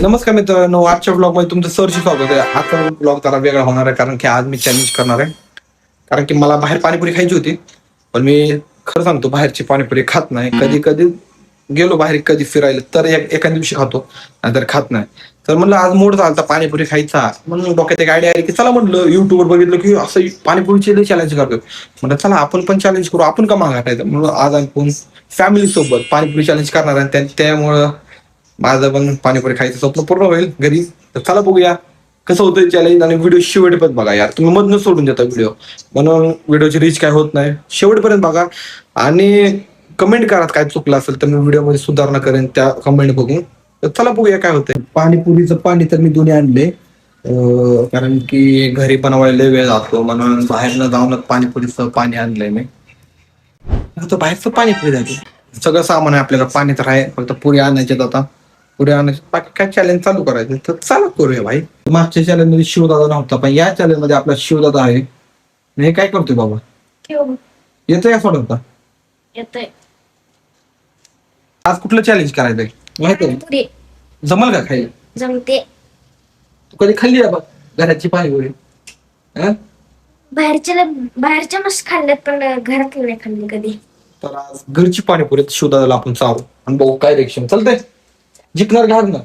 नमस्कार मित्रांनो, आजच्या ब्लॉग मध्ये तुमचं सरशी स्वागत आहे. आजचा ब्लॉग जरा वेगळा होणार आहे कारण की आज मी चॅलेंज करणार आहे. कारण की मला बाहेर पाणीपुरी खायची होती, पण मी खरं सांगतो बाहेरची पाणीपुरी खात नाही. कधी कधी गेलो बाहेर कधी फिरायला तर एका दिवशी खातो, नाहीतर खात नाही. तर म्हणलं आज मूड झाला पाणीपुरी खायचा, म्हणून डोक्यात एक आयडिया आली की चला म्हणलं युट्यूबवर बघितलं की असं पाणीपुरीचे चॅलेंज करतो. म्हणलं चला आपण पण चॅलेंज करू, आपण का मागायचं. म्हणून आज आपण फॅमिली सोबत पाणीपुरी चॅलेंज करणार आहे. त्यामुळं माझं पण पाणीपुरी खायचं स्वप्न पूर्ण होईल घरी. तर चला बघूया कसं होतं चॅलेंज, आणि व्हिडिओ शेवटपर्यंत बघा यार. तुम्ही मधनं सोडून देता व्हिडिओ, म्हणून व्हिडिओची रीच काय होत नाही. शेवटपर्यंत बघा आणि कमेंट करा काय चुकलं असेल तर मी व्हिडिओमध्ये सुधारणा करेन त्या कमेंट बघून. तर चला बघूया काय होतंय. पाणीपुरीचं पाणी तर मी दोन्ही आणले, कारण की घरी बनवायला वेळ जातो, म्हणून बाहेरनं जाऊनच पाणीपुरीचं पाणी आणलंय मी. फक्त बाहेरचं पाणीपुरी झाली, सगळं सामान आहे आपल्याला. पाणी तर आहे, फक्त पुरी आणायचे. आता पुरी आणायचे, बाकी काय चॅलेंज चालू करायचं तर चालू करूया भाई. मागच्या चॅलेंज मध्ये शिवदादा नव्हता, पण या चॅलेंज मध्ये आपला शिवदादा आहे. हे काय करतोय बाबा, येतोय का सोडवता? येतोय. आज कुठलं चॅलेंज करायचंय माहिती आहे? पुरी जमल का खायला? जमते. तू कधी खाल्ली आहे बा घराची पाणीपुरी? बाहेरच्या मस्त खाल्ल्यात, पण घरात नाही खाल्ली कधी. तर आज घरची पाणीपुरी शिवदादाला आपण चालू आणि बघू काय रिएक्शन. चालतंय, जिंकणार घाल ना.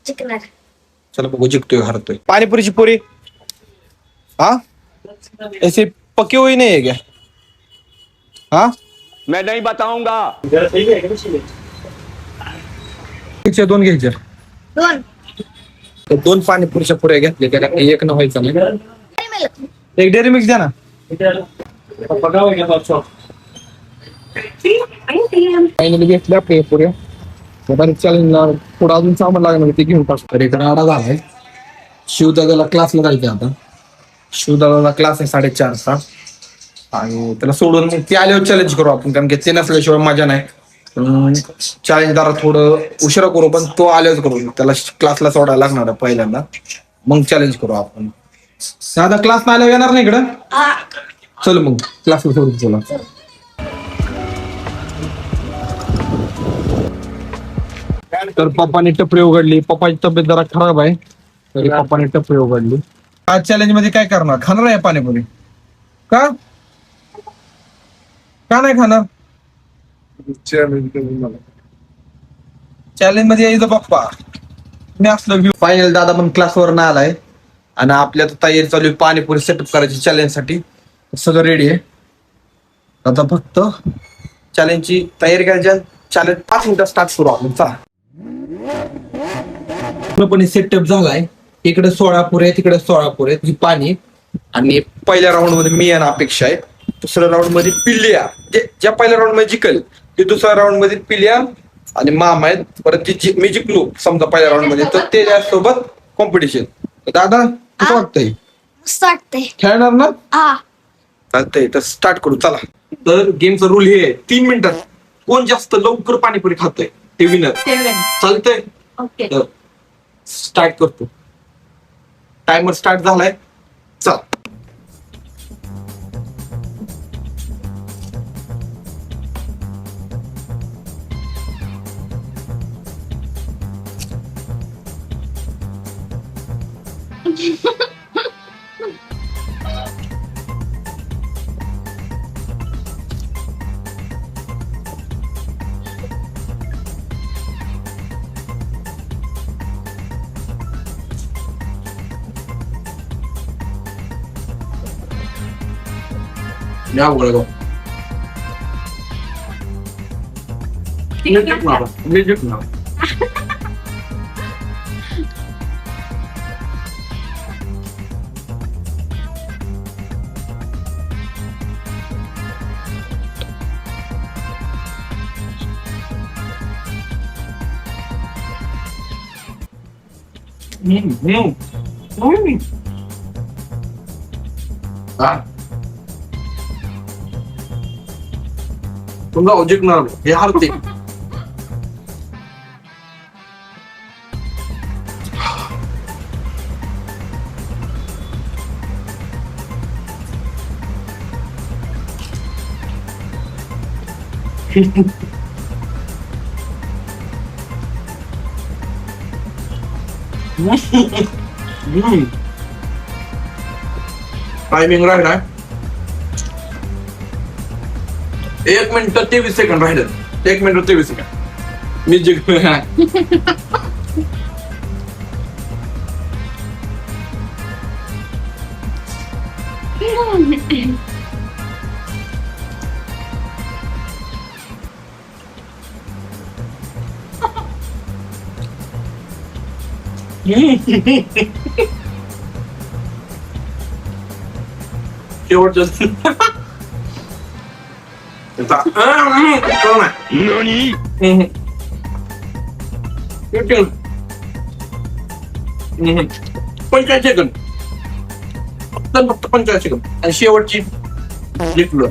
चिकणार. चला बघू जिंकतोय हरतोय. पाणीपुरीची पुरी ऐसे पकी हुई नहीं है क्या? हाँ मैं नहीं बताऊंगा. दोन घ्यायच्या. दोन. तर दोन पाणीपुरीच्या पुऱ्या घेतल्या, त्याला एक न व्हायचं नाही. Dairy Milk. एक डेअरी मिक्स द्या ना. फायनली घेतल्या आपल्या पुऱ्या. चॅलेंज पुढे अजून सामान लागणार ते घेऊन टाकतो. तर इकडे आडा झालाय. शिवदादाला क्लासला जायचं आता. शिवदादाला क्लास आहे 4:30चा, आणि त्याला सोडून मग ते आल्यावर चॅलेंज करू आपण, कारण की ते नसल्याशिवाय मजा नाही. चॅलेंज जरा थोडं उशिरा करू, पण तो आल्यावर करू. त्याला क्लासला सोडायला लागणार आहे पहिल्यांदा, मग चॅलेंज करू आपण. साधा क्लास नाही आल्यावर येणार नाही इकडं. चल मग क्लासला सोडून चला. तर पप्पाने टपरी उघडली. पप्पाची तब्येत जरा खराब आहे, तरी पप्पाने टपरी उघडली. आज चॅलेंज मध्ये काय करणार? खाणार आहे पाणीपुरी का? का नाही खाणार? चॅलेंज मध्ये यायचं पप्पा. मी असलं फायनल दादा पण क्लासवर ना आलाय, आणि आपल्या तयारी चालू आहे पाणीपुरी सेटअप करायची चॅलेंज साठी. सगळं रेडी आहे. आता फक्त चॅलेंजची तयारी करायची. चॅलेंज 5 मिनिटात स्टार्ट करू आपण. चला. पूर्णपणे सेटअप झालाय. इकडे 16 पुरे, तिकडे 16 पुरे पाणी. आणि पहिल्या राऊंड मध्ये मी येणं अपेक्षा आहे. दुसऱ्या राऊंड मध्ये पिल्ल्या, ज्या पहिल्या राऊंड मध्ये जिंकल ते दुसऱ्या राऊंड मध्ये पिल्ल्या आणि मामा आहेत. परत मी जिंकलो समजा पहिल्या राऊंड मध्ये, तर ते सोबत कॉम्पिटिशन. दादा कसं वाटतंय? मस्त वाटतंय. खेळणार ना? चालतंय, तर स्टार्ट करू. चला. तर गेमचा रूल हे 3 मिनिटात कोण जास्त लवकर पाणीपुरी खातोय ते विनर. चालतंय, ओके. तर स्टार्ट करतो. टायमर स्टार्ट झालाय. चल. Ya boleh kok. Ini kenapa? तुमचा जिंकणार हे हारते. टायमिंग राहिलाय 1 मिनिट 23 सेकंड राहिलं. 1 मिनिट 23 सेकंड मी जिंकलो. शेवटचं ननी 45 सेकंद फक्त 45 सेकंद आणि शेवटची जिंकलो.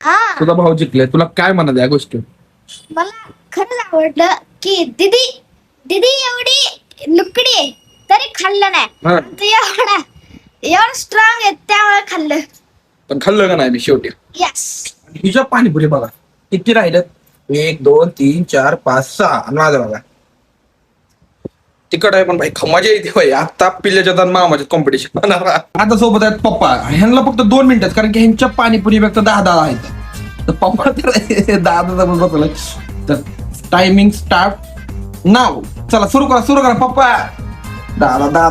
हा तुझा भाऊ जिंकलाय. तुला काय म्हणत या गोष्टी? मला खरंच आवडलं की दीदी दीदी एवढी लुकडी आहे तरी खाल्लं नाही. हा. तू एवढं स्ट्रॉंग आहे त्यामुळे खाल्लं. पण खाल्लं का नाही मी शेवटी? यस. हिच्या पाणीपुरी बघा किती राहिलं. 1 2 3 4 5 6 आणि माझं बघा तिकट आहे पण भाई मजा येते भाई. आता पिल्ल्याच्या आणि मामाच्यात कॉम्पिटिशन होणार. आता सोबत आहेत पप्पा. ह्यांना फक्त 2 मिनिटात कारण की ह्यांच्या पाणीपुरी फक्त 10 आहेत. तर पप्पा तर 10 बसवलं. तर टायमिंग स्टार्ट नाव. चला सुरू करा पप्पा. दादा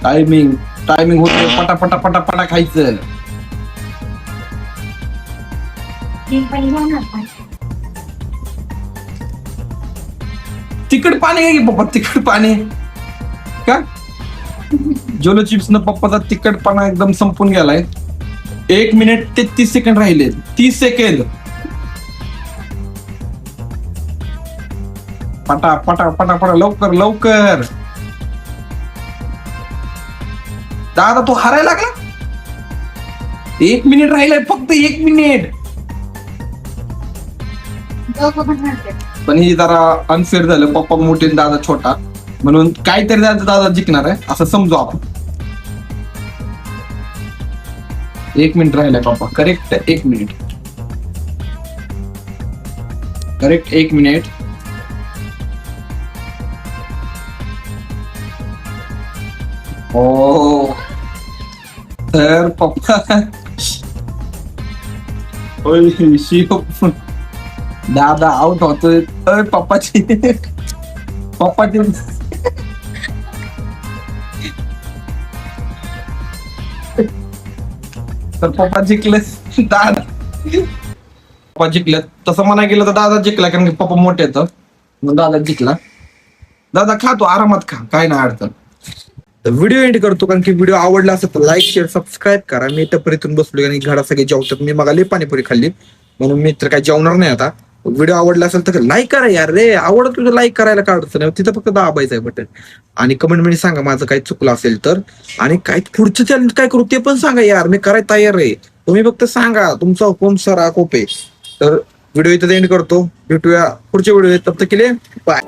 टायमिंग होते. पटा खायचं. तिखट पाणी आहे की पप्पा? तिखट पाणी का? जोलो चिप्स न पप्पाचा तिखटपणा एकदम संपून गेलाय. 1 मिनिट 33 सेकंड राहिले. 30 सेकंड. पटा लवकर. दादा तू हारायला लागला. 1 मिनिट राहिलाय फक्त 1 मिनिट. पण ही जरा अनफेअर झालं. पप्पा मोठे दादा छोटा म्हणून काहीतरी दादा जिंकणार आहे असं समजू आपण. 1 मिनिट राहिलाय पप्पा. Correct 1 minute. Correct 1 minute. हो तर पप्पा दादा आउट होतोय. पप्पाची तर पप्पा जिंकले. दादा पप्पा जिंकले तसं म्हणा गेलं तर दादा जिंकला कारण की पप्पा मोठे येतं मग दादा जिंकला. दादा खा तू आरामात खा काय नाही अडचण. व्हिडिओ एंड करतो कारण की व्हिडिओ आवडला असेल तर लाईक शेअर सबस्क्राईब करा. मी टपरीतून बसलो आणि घरा सगळे जेवतात. मी मग पाणीपुरी खाल्ली म्हणून मी तर काय जेवणार नाही आता. व्हिडिओ आवडला असेल तर लाईक करा यार रे. आवडत तुझं लाईक करायला काढतो नाही तिथं फक्त दाबायचं आहे बटन. आणि कमेंट मध्ये सांगा माझं काही चुकलं असेल तर. आणि काय पुढचं चॅलेंज काय करू ते पण सांगा यार. मी करायला तयार आहे. तुम्ही फक्त सांगा तुमचा हुकूम सरा कोपे. तर व्हिडिओ इथं एंड करतो. भेटूया पुढच्या व्हिडिओ. तब तक के लिए बाय.